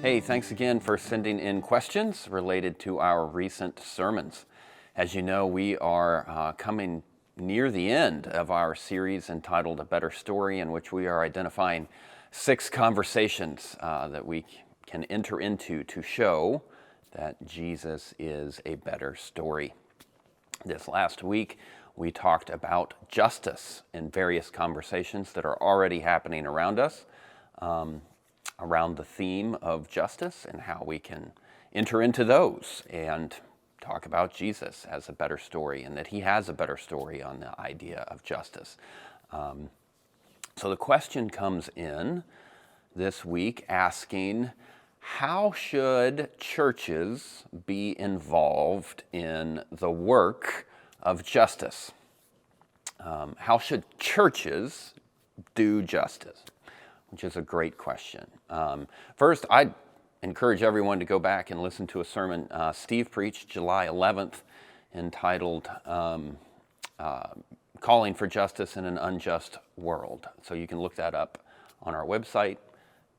Hey, thanks again for sending in questions related to our recent sermons. As you know, we are coming near the end of our series entitled A Better Story, in which we are identifying 6 conversations that we can enter into to show that Jesus is a better story. This last week, we talked about justice in various conversations that are already happening around us. Around the theme of justice and how we can enter into those and talk about Jesus as a better story and that he has a better story on the idea of justice. So the question comes in this week asking, how should churches be involved in the work of justice? How should churches do justice? Which is a great question. First, I'd encourage everyone to go back and listen to a sermon Steve preached July 11th entitled Calling for Justice in an Unjust World. So you can look that up on our website,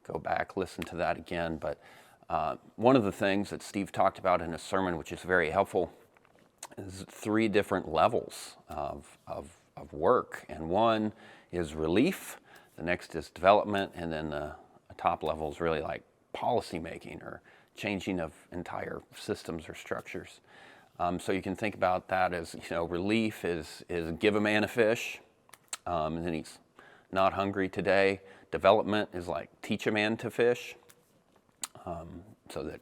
go back, listen to that again. But one of the things that Steve talked about in his sermon, which is very helpful, is 3 different levels of work. And one is relief. The next is development, and then the top level is really like policy making or changing of entire systems or structures. So you can think about that as, relief is give a man a fish, and then he's not hungry today. Development is like teach a man to fish, so that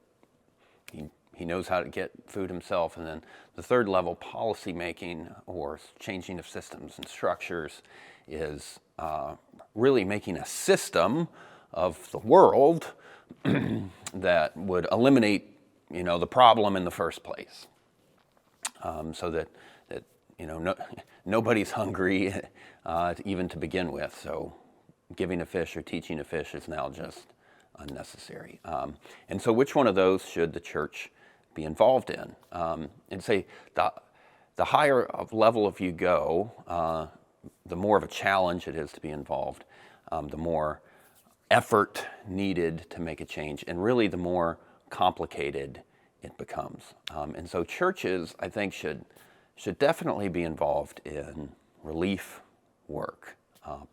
he knows how to get food himself. And then the third level, policy making or changing of systems and structures, is really making a system of the world that would eliminate, the problem in the first place, so that nobody's hungry even to begin with. So giving a fish or teaching a fish is now just unnecessary. And so which one of those should the church be involved in? And say the higher level of you go, the more of a challenge it is to be involved, the more effort needed to make a change, and really the more complicated it becomes. And so churches, I think, should definitely be involved in relief work,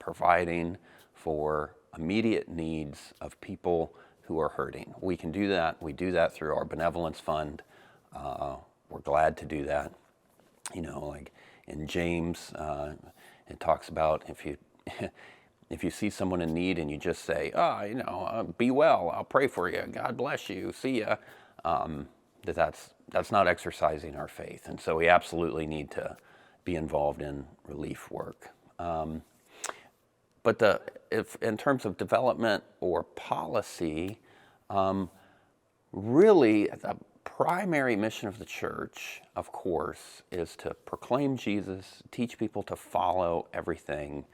providing for immediate needs of people who are hurting. We can do that. We do that through our benevolence fund. We're glad to do that. Like in James, it talks about if you see someone in need and you just say, be well, I'll pray for you, God bless you, see ya, that's not exercising our faith. And so we absolutely need to be involved in relief work. But if in terms of development or policy, really the primary mission of the church, of course, is to proclaim Jesus, teach people to follow everything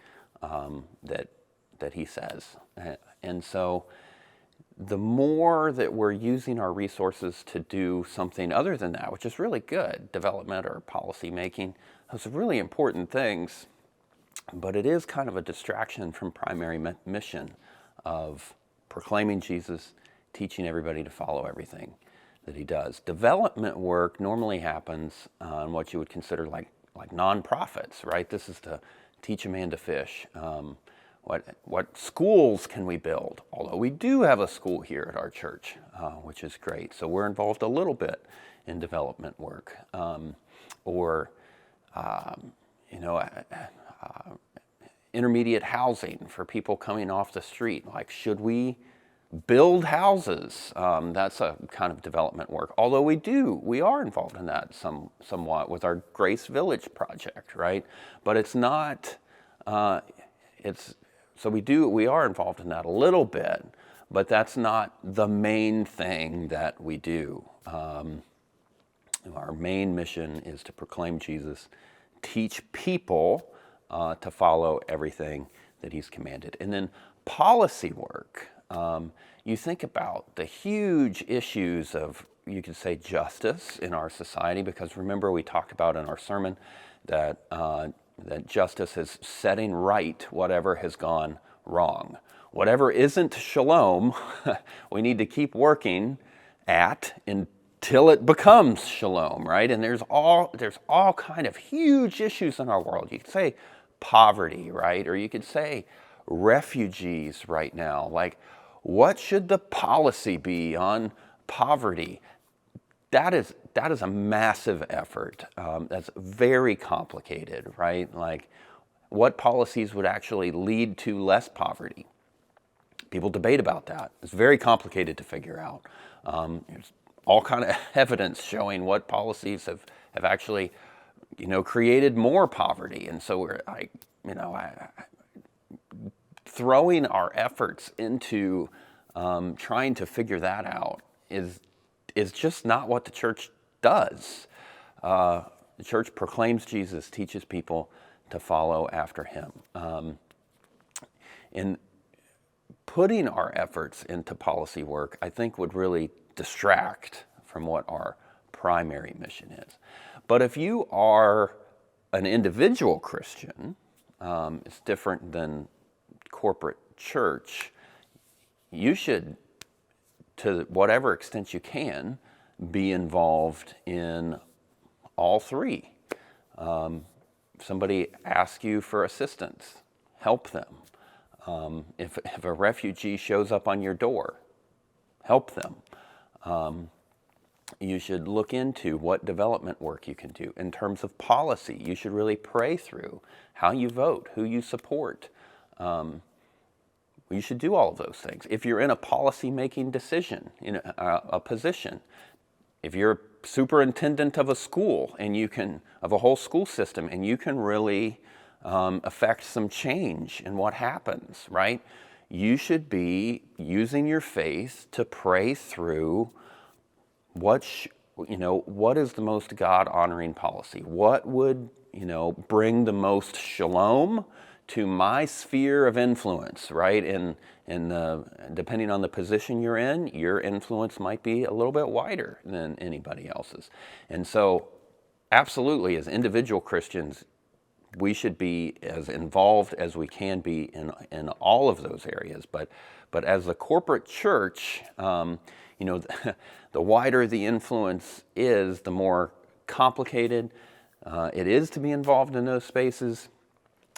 that he says. And so the more that we're using our resources to do something other than that, which is really good, development or policy making, those are really important things, but it is kind of a distraction from primary mission of proclaiming Jesus, teaching everybody to follow everything that he does. Development work normally happens on what you would consider like nonprofits, right? This is to teach a man to fish. What schools can we build? Although we do have a school here at our church, which is great. So we're involved a little bit in development work. Intermediate housing for people coming off the street. Like, should we build houses? That's a kind of development work. Although we are involved in that somewhat with our Grace Village project, right? But it's not, we are involved in that a little bit, but that's not the main thing that we do. Our main mission is to proclaim Jesus, teach people to follow everything that he's commanded. And then policy work. You think about the huge issues of, you could say, justice in our society, because remember we talked about in our sermon that justice is setting right whatever has gone wrong. whatever isn't shalom, we need to keep working at until it becomes shalom, right? And there's all kind of huge issues in our world. You could say poverty, right? Or you could say refugees right now. Like, what should the policy be on poverty? That is a massive effort. That's very complicated, right? Like, what policies would actually lead to less poverty? People debate about that. It's very complicated to figure out. There's all kind of evidence showing what policies have actually, created more poverty. And so we're like, throwing our efforts into trying to figure that out is just not what the church does. The church proclaims Jesus, teaches people to follow after him. And putting our efforts into policy work, I think, would really distract from what our primary mission is. But if you are an individual Christian, it's different than corporate church. You should, to whatever extent you can, be involved in all three. Somebody asks you for assistance, help them. If a refugee shows up on your door, help them. You should look into what development work you can do. In terms of policy, you should really pray through how you vote, who you support. You should do all of those things. If you're in a policy-making decision, in a position, if you're superintendent of a school and of a whole school system, and you can really affect some change in what happens, right? You should be using your faith to pray through what is the most God-honoring policy? What would, bring the most shalom to my sphere of influence, right? And depending on the position you're in, your influence might be a little bit wider than anybody else's. And so, absolutely, as individual Christians, we should be as involved as we can be in all of those areas. But as the corporate church, the wider the influence is, the more complicated it is to be involved in those spaces,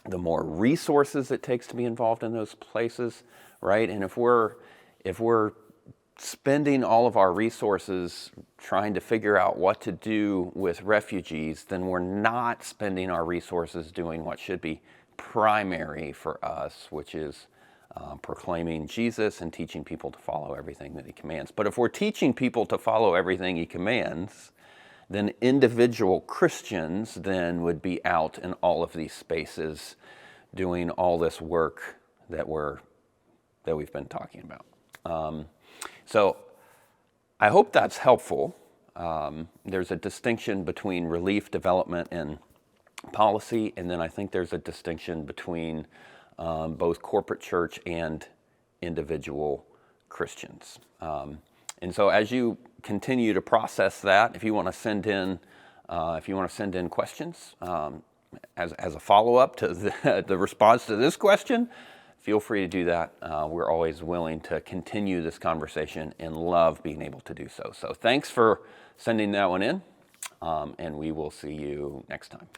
the more resources it takes to be involved in those places, right? And if we're spending all of our resources trying to figure out what to do with refugees, then we're not spending our resources doing what should be primary for us, which is proclaiming Jesus and teaching people to follow everything that he commands. But if we're teaching people to follow everything he commands, then individual Christians then would be out in all of these spaces doing all this work that we've been talking about. So I hope that's helpful. There's a distinction between relief, development, and policy, and then I think there's a distinction between both corporate church and individual Christians. And so as you continue to process that, if you want to send in questions as a follow-up to the response to this question, feel free to do that. We're always willing to continue this conversation and love being able to do so. So thanks for sending that one in, and we will see you next time.